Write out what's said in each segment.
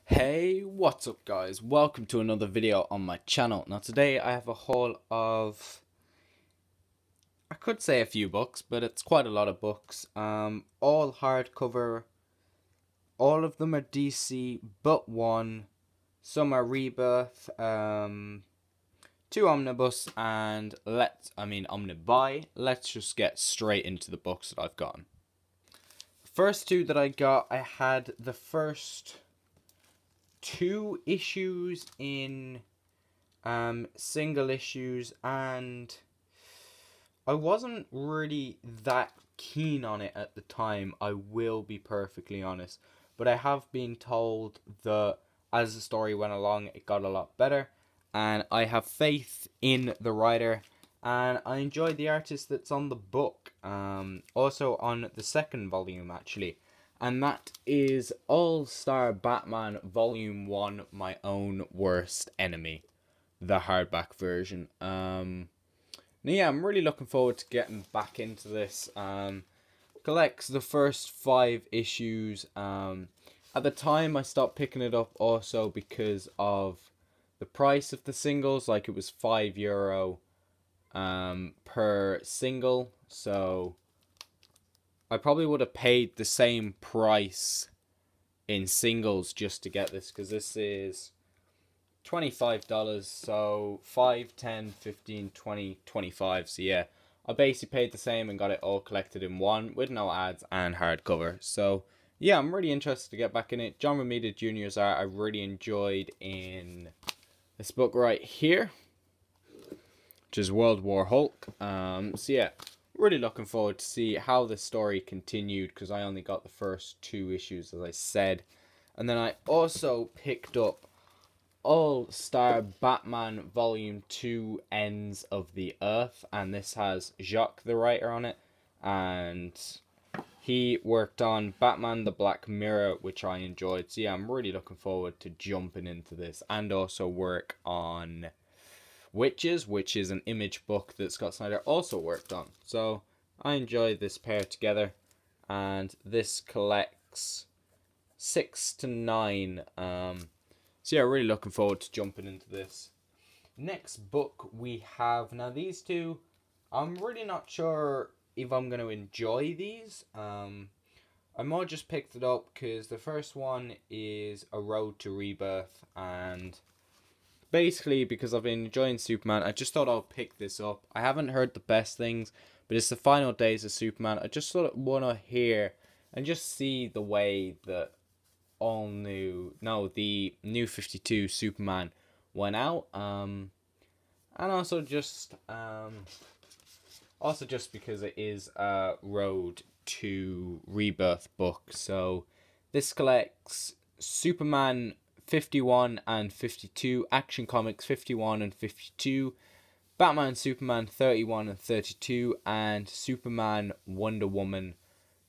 Hey, what's up guys? Welcome to another video on my channel. Now today I have a haul of, I could say a few books, but it's quite a lot of books. All hardcover. All of them are DC but one. Some are Rebirth, two Omnibus, and Omnibuy. Let's just get straight into the books that I've gotten. First two that I got, I had the first two issues in single issues, and I wasn't really that keen on it at the time, I will be perfectly honest, but I have been told that as the story went along it got a lot better, and I have faith in the writer, and I enjoyed the artist that's on the book, also on the second volume actually. And that is All-Star Batman Volume 1, My Own Worst Enemy. The hardback version. Yeah, I'm really looking forward to getting back into this. Collects the first 5 issues. At the time, I stopped picking it up also because of the price of the singles. Like, it was €5 per single. So I probably would have paid the same price in singles just to get this, because this is $25, so 5, 10, 15, 20, 25. So yeah, I basically paid the same and got it all collected in one with no ads and hardcover. So yeah, I'm really interested to get back in it. John Romita Jr.'s art I really enjoyed in this book right here, which is World War Hulk. So yeah, really looking forward to see how the story continued, because I only got the first 2 issues, as I said. And then I also picked up All-Star Batman Volume 2, Ends of the Earth, and this has Jacques the writer on it, and he worked on Batman the Black Mirror, which I enjoyed. So yeah, I'm really looking forward to jumping into this, and also work on Witches, which is an Image book that Scott Snyder also worked on. So I enjoyed this pair together, and this collects 6 to 9. So yeah, really looking forward to jumping into this. Next book we have, now these two, I'm really not sure if I'm going to enjoy these. I more just picked it up because the first one is A Road to Rebirth, and basically, because I've been enjoying Superman, I just thought I'll pick this up. I haven't heard the best things, but it's the final days of Superman. I just sort of want to hear and just see the way that the new 52 Superman went out. And also just because it is a Road to Rebirth book. So this collects Superman 51 and 52, Action Comics 51 and 52, Batman Superman 31 and 32, and Superman Wonder Woman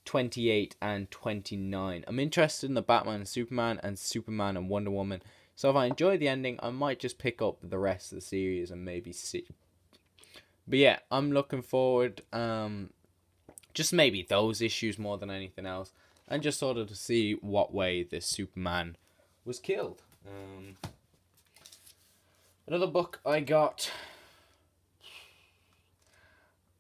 28 and 29. I'm interested in the Batman and Superman and Wonder Woman, so if I enjoy the ending, I might just pick up the rest of the series and maybe see. But yeah, I'm looking forward, just maybe those issues more than anything else, and just sort of to see what way this Superman was killed. Another book I got,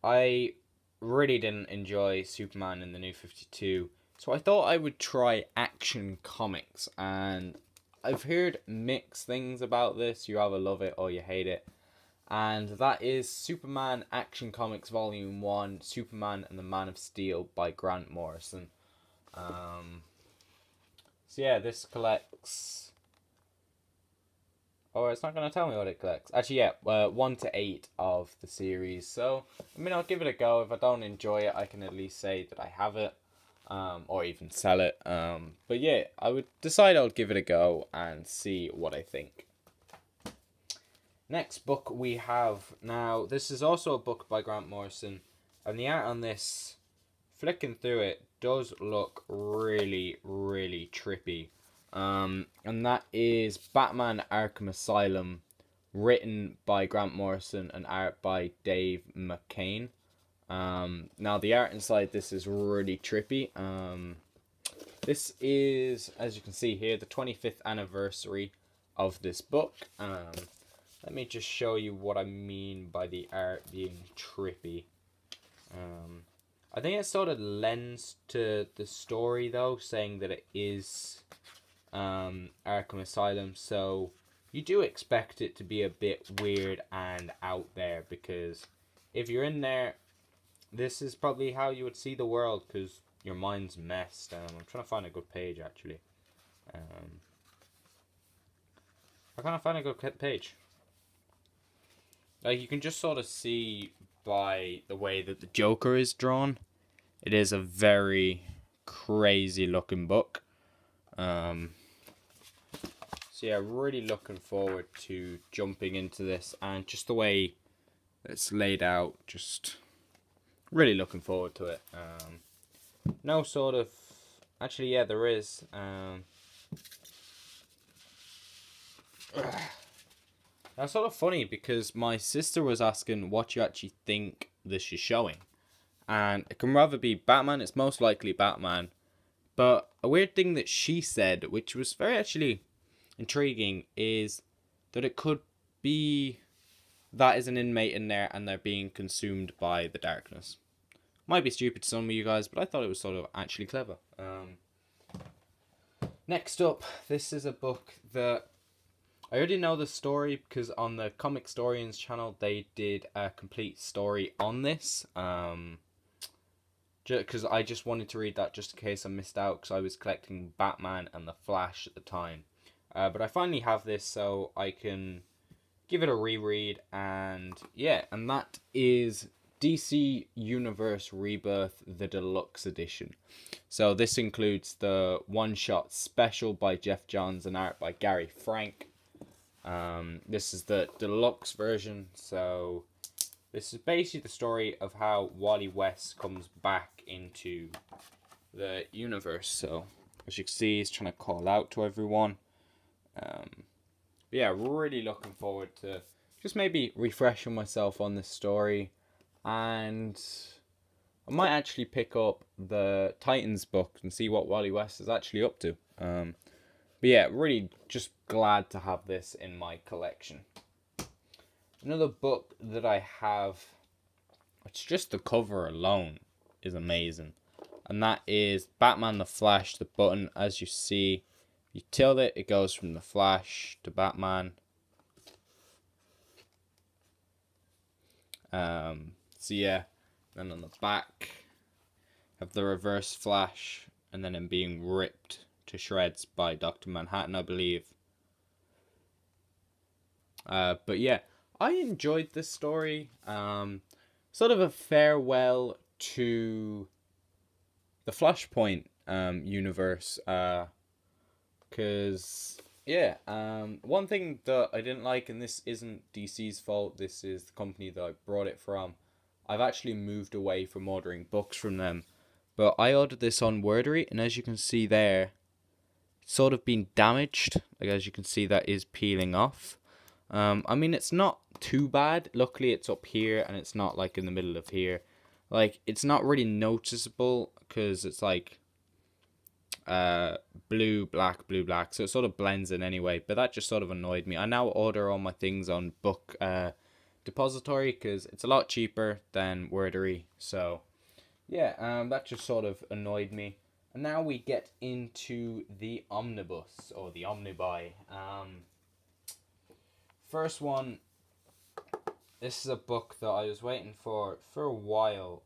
I really didn't enjoy Superman in the New 52, so I thought I would try Action Comics, and I've heard mixed things about this. You either love it or you hate it, and that is Superman Action Comics Volume 1, Superman and the Man of Steel by Grant Morrison. So yeah, this collects, or it's not going to tell me what it collects. Actually, yeah, 1 to 8 of the series. So, I mean, I'll give it a go. If I don't enjoy it, I can at least say that I have it, or even sell it. But yeah, I would decide I'll give it a go and see what I think. Next book we have, now, this is also a book by Grant Morrison, and the art on this, flicking through it, does look really, really trippy. And that is Batman Arkham Asylum, written by Grant Morrison and art by Dave McCain. Now the art inside this is really trippy. This is, as you can see here, the 25th anniversary of this book. Let me just show you what I mean by the art being trippy. I think it sort of lends to the story, though, saying that it is Arkham Asylum, so you do expect it to be a bit weird and out there, because if you're in there, this is probably how you would see the world, because your mind's messed. I'm trying to find a good page, actually. I can't find a good page. Like, you can just sort of see by the way that the Joker is drawn. It is a very crazy looking book. So yeah, really looking forward to jumping into this, and just the way it's laid out, just really looking forward to it. No sort of, actually, yeah, there is. That's sort of funny, because my sister was asking what you actually think this is showing. And it can rather be Batman, it's most likely Batman. But a weird thing that she said, which was very actually intriguing, is that it could be that is an inmate in there and they're being consumed by the darkness. Might be stupid to some of you guys, but I thought it was sort of actually clever. Next up, this is a book that I already know the story, because on the Comic Storians channel they did a complete story on this. Because I just wanted to read that just in case I missed out, because I was collecting Batman and the Flash at the time. But I finally have this, so I can give it a reread, and yeah, and that is DC Universe Rebirth, the Deluxe edition. So this includes the one-shot special by Jeff Johns and art by Gary Frank. This is the deluxe version, so this is basically the story of how Wally West comes back into the universe. So as you can see, he's trying to call out to everyone. But yeah, really looking forward to just maybe refreshing myself on this story, and I might actually pick up the Titans book and see what Wally West is actually up to. But yeah, really just glad to have this in my collection. Another book that I have, it's just the cover alone is amazing, and that is Batman the Flash, the button. As you see, you tilt it, it goes from the Flash to Batman. So yeah, then on the back have the reverse Flash, and then him being ripped to shreds by Dr. Manhattan, I believe. But yeah, I enjoyed this story. Sort of a farewell to the Flashpoint universe. Because yeah, one thing that I didn't like, and this isn't DC's fault, this is the company that I brought it from. I've actually moved away from ordering books from them, but I ordered this on Wordery, and as you can see there, it's sort of been damaged. Like, as you can see, that is peeling off. I mean, it's not too bad. Luckily, it's up here, and it's not like in the middle of here. Like, it's not really noticeable, because it's like blue, black, so it sort of blends in anyway. But that just sort of annoyed me. I now order all my things on Book Depository, because it's a lot cheaper than Wordery. So yeah, that just sort of annoyed me. And now we get into the Omnibus, or the Omnibuy. First one, this is a book that I was waiting for a while,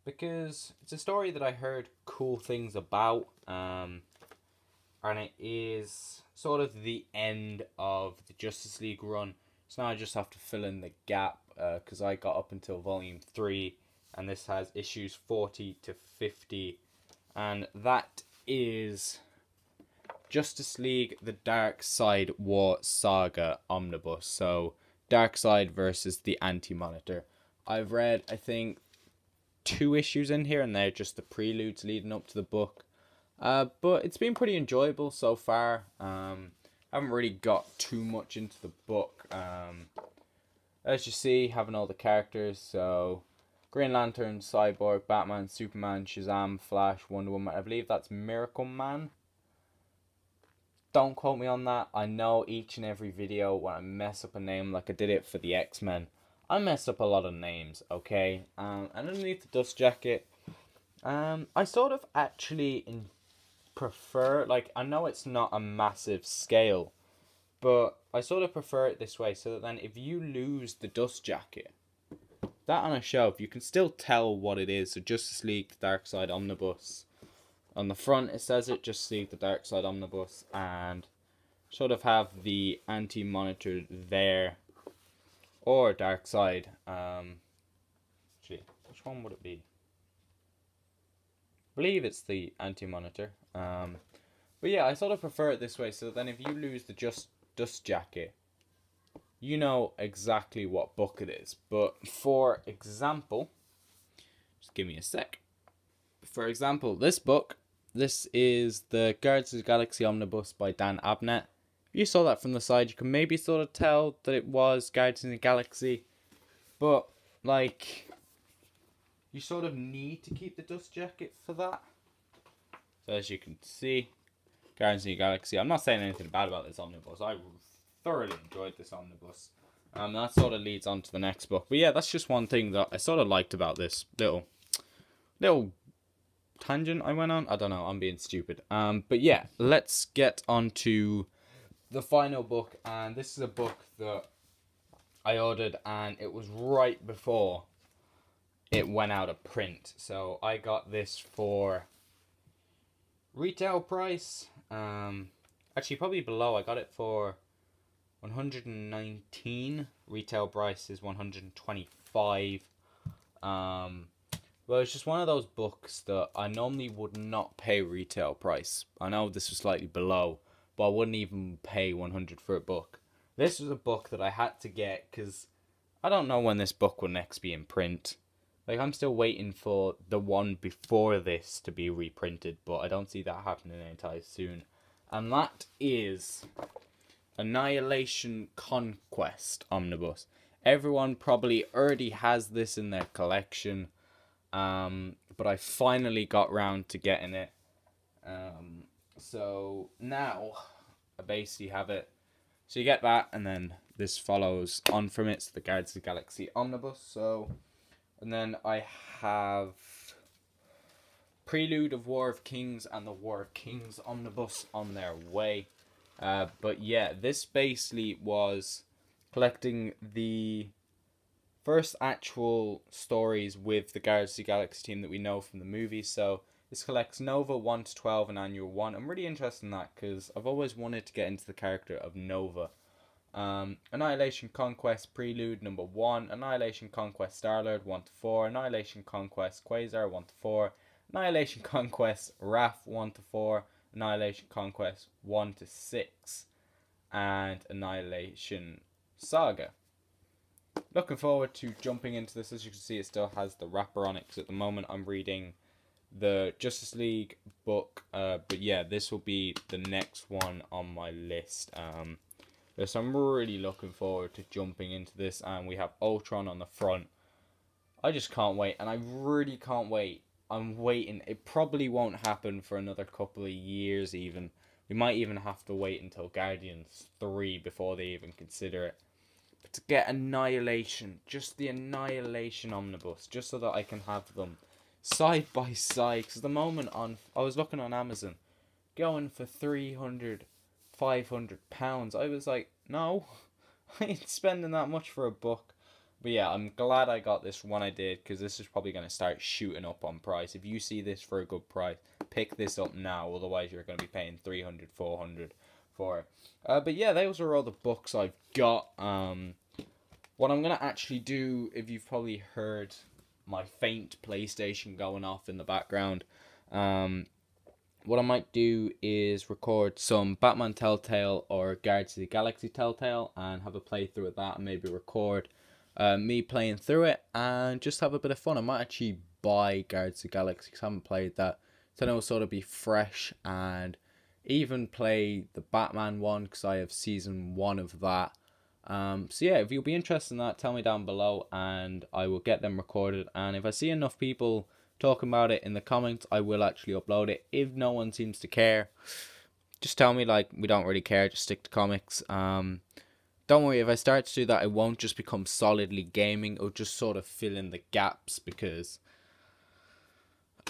because it's a story that I heard cool things about, and it is sort of the end of the Justice League run. So now I just have to fill in the gap, because I got up until volume 3, and this has issues 40 to 50, and that is Justice League The Dark Side War Saga Omnibus. So Darkseid versus the Anti-Monitor. I've read, I think, 2 issues in here, and they're just the preludes leading up to the book. But it's been pretty enjoyable so far. I haven't really got too much into the book. As you see, having all the characters, so Green Lantern, Cyborg, Batman, Superman, Shazam, Flash, Wonder Woman. I believe that's Miracle Man. Don't quote me on that. I know each and every video when I mess up a name, like I did it for the X-Men, I messed up a lot of names, okay? And underneath the dust jacket, I sort of actually prefer, like, I know it's not a massive scale, but I sort of prefer it this way, so that then if you lose the dust jacket, that on a shelf, you can still tell what it is. So Justice League, the Dark Side Omnibus. On the front, it says it, Justice League, the Dark Side Omnibus, and sort of have the anti-monitor there, or Dark Side. Actually, which one would it be? I believe it's the anti-monitor. But yeah, I sort of prefer it this way, so then if you lose the dust jacket, you know exactly what book it is. But for example, just give me a sec. For example, this book, this is the Guardians of the Galaxy Omnibus by Dan Abnett. If you saw that from the side, you can maybe sort of tell that it was Guardians of the Galaxy. But, like, you sort of need to keep the dust jacket for that. So as you can see, Guardians of the Galaxy. I'm not saying anything bad about this omnibus. I thoroughly enjoyed this omnibus. That sort of leads on to the next book. But yeah, that's just one thing that I sort of liked about this little tangent I went on. I don't know, I'm being stupid. But yeah, let's get on to the final book. And this is a book that I ordered, and it was right before it went out of print. So I got this for retail price. Actually, probably below. I got it for 119. Retail price is 125. Well, it's just one of those books that I normally would not pay retail price. I know this was slightly below, but I wouldn't even pay 100 for a book. This was a book that I had to get because I don't know when this book will next be in print. Like, I'm still waiting for the one before this to be reprinted, but I don't see that happening anytime soon. And that is Annihilation Conquest Omnibus. Everyone probably already has this in their collection, but I finally got round to getting it. So now I basically have it. So you get that, and then this follows on from it. So the Guardians of the Galaxy Omnibus. So, and then I have Prelude of War of Kings and the War of Kings Omnibus on their way. But yeah, this basically was collecting the first actual stories with the Guardians of the Galaxy team that we know from the movies. So this collects Nova 1 to 12 and Annual 1. I'm really interested in that because I've always wanted to get into the character of Nova. Annihilation Conquest Prelude number 1, Annihilation Conquest Star-Lord 1 to 4, Annihilation Conquest Quasar 1 to 4, Annihilation Conquest Wrath 1 to 4, Annihilation Conquest 1 to 6, and Annihilation Saga. Looking forward to jumping into this. As you can see, it still has the wrapper on it, because at the moment I'm reading the Justice League book, but yeah, this will be the next one on my list. So I'm really looking forward to jumping into this, and we have Ultron on the front. I just can't wait, and I really can't wait. I'm waiting. It probably won't happen for another couple of years even. We might even have to wait until Guardians 3 before they even consider it. But to get Annihilation, just the Annihilation Omnibus, just so that I can have them side by side. Because at the moment, I was looking on Amazon, going for 300, 500 pounds. I was like, no, I ain't spending that much for a book. But yeah, I'm glad I got this when I did, because this is probably going to start shooting up on price. If you see this for a good price, pick this up now. Otherwise, you're going to be paying 300, 400 for it. But yeah, those are all the books I've got. What I'm going to actually do, if you've probably heard my faint PlayStation going off in the background, what I might do is record some Batman Telltale or Guardians of the Galaxy Telltale and have a playthrough of that, and maybe record me playing through it and just have a bit of fun. I might actually buy Guardians of the Galaxy because I haven't played that, so then it'll sort of be fresh, and even play the Batman one because I have season 1 of that. So yeah, if you'll be interested in that, tell me down below and I will get them recorded. And if I see enough people talking about it in the comments, I will actually upload it. If no one seems to care, just tell me like we don't really care, just stick to comics. Don't worry, if I start to do that, it won't just become solidly gaming. It'll just sort of fill in the gaps, because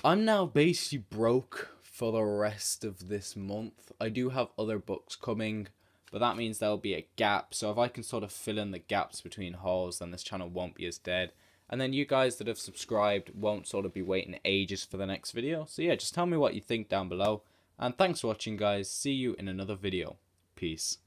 I'm now basically broke for the rest of this month. I do have other books coming, but that means there'll be a gap. So if I can sort of fill in the gaps between hauls, then this channel won't be as dead. And then you guys that have subscribed won't sort of be waiting ages for the next video. So yeah, just tell me what you think down below. And thanks for watching, guys. See you in another video. Peace.